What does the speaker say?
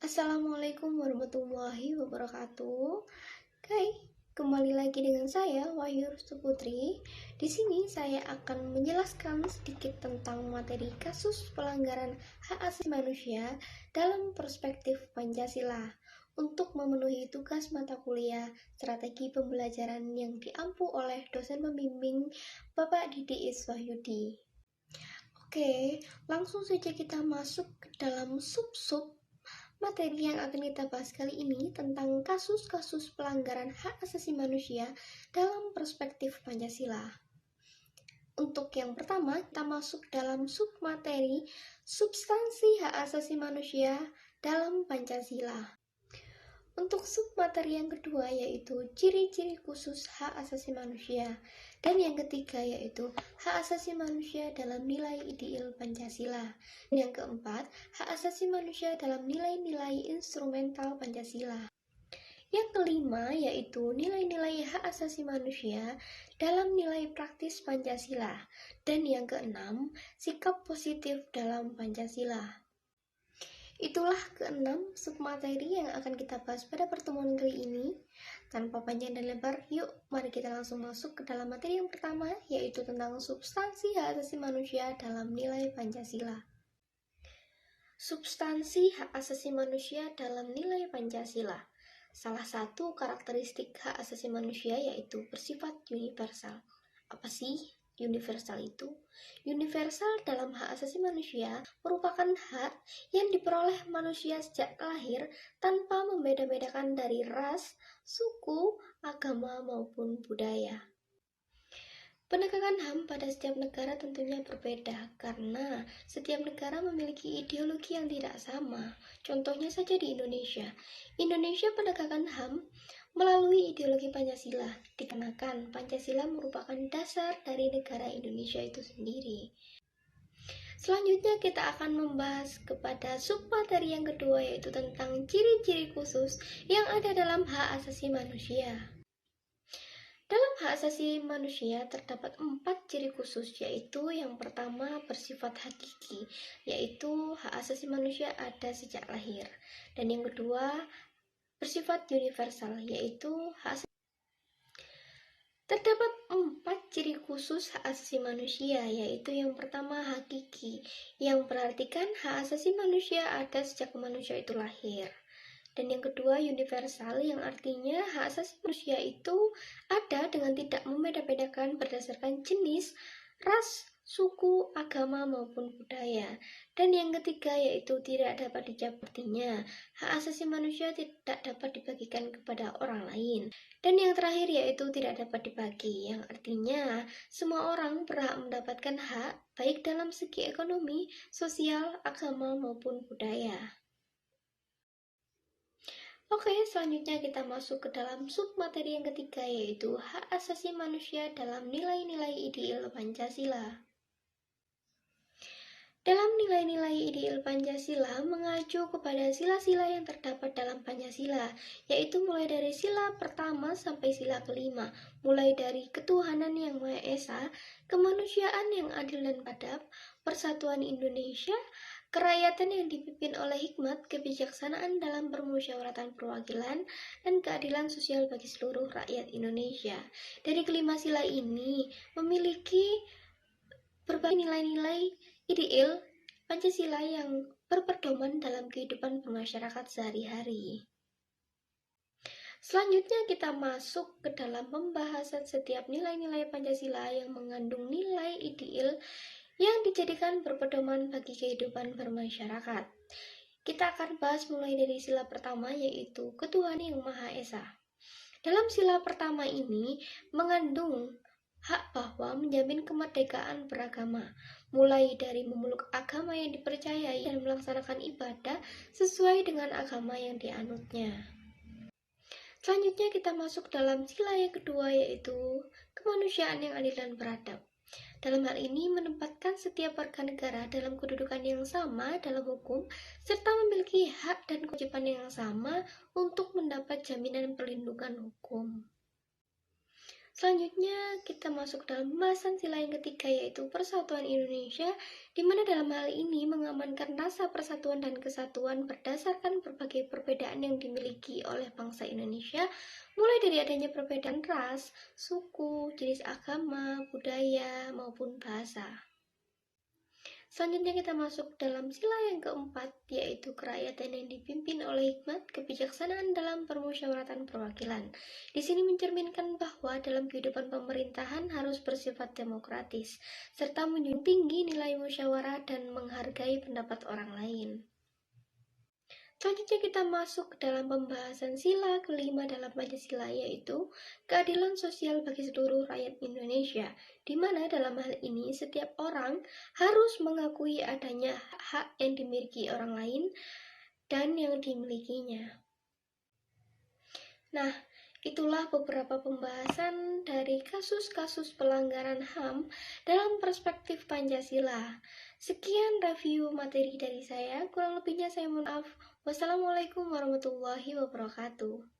Assalamualaikum warahmatullahi wabarakatuh. Hai, kembali lagi dengan saya Wahyu Rustu Putri. Di sini saya akan menjelaskan sedikit tentang materi kasus pelanggaran hak asasi manusia dalam perspektif Pancasila untuk memenuhi tugas mata kuliah strategi pembelajaran yang diampu oleh dosen pembimbing Bapak Didi Iswahyudi. Oke, langsung saja kita masuk ke dalam sub-sub materi yang akan kita bahas kali ini tentang kasus-kasus pelanggaran hak asasi manusia dalam perspektif Pancasila. Untuk yang pertama, kita masuk dalam submateri substansi hak asasi manusia dalam Pancasila. Untuk submateri yang kedua yaitu ciri-ciri khusus hak asasi manusia, dan yang ketiga yaitu hak asasi manusia dalam nilai ideal Pancasila, dan yang keempat hak asasi manusia dalam nilai-nilai instrumental Pancasila. Yang kelima yaitu nilai-nilai hak asasi manusia dalam nilai praktis Pancasila, dan yang keenam sikap positif dalam Pancasila. Itulah keenam submateri yang akan kita bahas pada pertemuan kali ini. Tanpa panjang dan lebar, yuk mari kita langsung masuk ke dalam materi yang pertama, yaitu tentang substansi hak asasi manusia dalam nilai Pancasila. Substansi hak asasi manusia dalam nilai Pancasila. Salah satu karakteristik hak asasi manusia yaitu bersifat universal. Apa sih universal itu? Universal dalam hak asasi manusia merupakan hak yang diperoleh manusia sejak lahir tanpa membeda-bedakan dari ras, suku, agama, maupun budaya. Penegakan HAM pada setiap negara tentunya berbeda karena setiap negara memiliki ideologi yang tidak sama. Contohnya saja di Indonesia. Indonesia penegakan HAM melalui ideologi Pancasila, dikarenakan Pancasila merupakan dasar dari negara Indonesia itu sendiri. Selanjutnya kita akan membahas kepada submateri yang kedua, yaitu tentang ciri-ciri khusus yang ada dalam hak asasi manusia. Dalam hak asasi manusia terdapat 4 ciri khusus, yaitu yang pertama bersifat hakiki, yaitu hak asasi manusia ada sejak lahir. Dan yang kedua bersifat universal, yaitu hak asasi. Terdapat 4 ciri khusus hak asasi manusia, yaitu yang pertama hakiki, yang berartikan hak asasi manusia ada sejak manusia itu lahir. Dan yang kedua universal, yang artinya hak asasi manusia itu ada dengan tidak membeda-bedakan berdasarkan jenis, ras, suku, agama, maupun budaya. Dan yang ketiga yaitu tidak dapat dijawab, artinya hak asasi manusia tidak dapat dibagikan kepada orang lain. Dan yang terakhir yaitu tidak dapat dibagi, yang artinya semua orang berhak mendapatkan hak baik dalam segi ekonomi, sosial, agama, maupun budaya. Oke, selanjutnya kita masuk ke dalam submateri yang ketiga, yaitu hak asasi manusia dalam nilai-nilai ideal Pancasila. Dalam nilai-nilai ideal Pancasila mengacu kepada sila-sila yang terdapat dalam Pancasila, yaitu mulai dari sila pertama sampai sila kelima, mulai dari ketuhanan yang Maha Esa, kemanusiaan yang adil dan adab, persatuan Indonesia, kerakyatan yang dipimpin oleh hikmat, kebijaksanaan dalam permusyawaratan perwakilan, dan keadilan sosial bagi seluruh rakyat Indonesia. Dari kelima sila ini memiliki berbagai nilai-nilai ideal Pancasila yang berpedoman dalam kehidupan bermasyarakat sehari-hari. Selanjutnya kita masuk ke dalam pembahasan setiap nilai-nilai Pancasila yang mengandung nilai ideal yang dijadikan berpedoman bagi kehidupan bermasyarakat. Kita akan bahas mulai dari sila pertama, yaitu Ketuhanan yang Maha Esa. Dalam sila pertama ini mengandung hak bahwa menjamin kemerdekaan beragama, mulai dari memeluk agama yang dipercayai dan melaksanakan ibadah sesuai dengan agama yang dianutnya. Selanjutnya kita masuk dalam sila yang kedua, yaitu kemanusiaan yang adil dan beradab. Dalam hal ini menempatkan setiap warga negara dalam kedudukan yang sama dalam hukum, serta memiliki hak dan kewajiban yang sama untuk mendapat jaminan perlindungan hukum. Selanjutnya kita masuk dalam pembahasan sila yang ketiga, yaitu persatuan Indonesia, di mana dalam hal ini mengamankan rasa persatuan dan kesatuan berdasarkan berbagai perbedaan yang dimiliki oleh bangsa Indonesia, mulai dari adanya perbedaan ras, suku, jenis agama, budaya, maupun bahasa. Selanjutnya kita masuk dalam sila yang keempat, yaitu kerakyatan yang dipimpin oleh hikmat kebijaksanaan dalam permusyawaratan perwakilan. Di sini mencerminkan bahwa dalam kehidupan pemerintahan harus bersifat demokratis, serta menjunjung tinggi nilai musyawarah dan menghargai pendapat orang lain. Selanjutnya kita masuk ke dalam pembahasan sila kelima dalam Pancasila, yaitu keadilan sosial bagi seluruh rakyat Indonesia, di mana dalam hal ini setiap orang harus mengakui adanya hak yang dimiliki orang lain dan yang dimilikinya. Nah, itulah beberapa pembahasan dari kasus-kasus pelanggaran HAM dalam perspektif Pancasila. Sekian review materi dari saya, kurang lebihnya saya mohon maaf. Wassalamualaikum warahmatullahi wabarakatuh.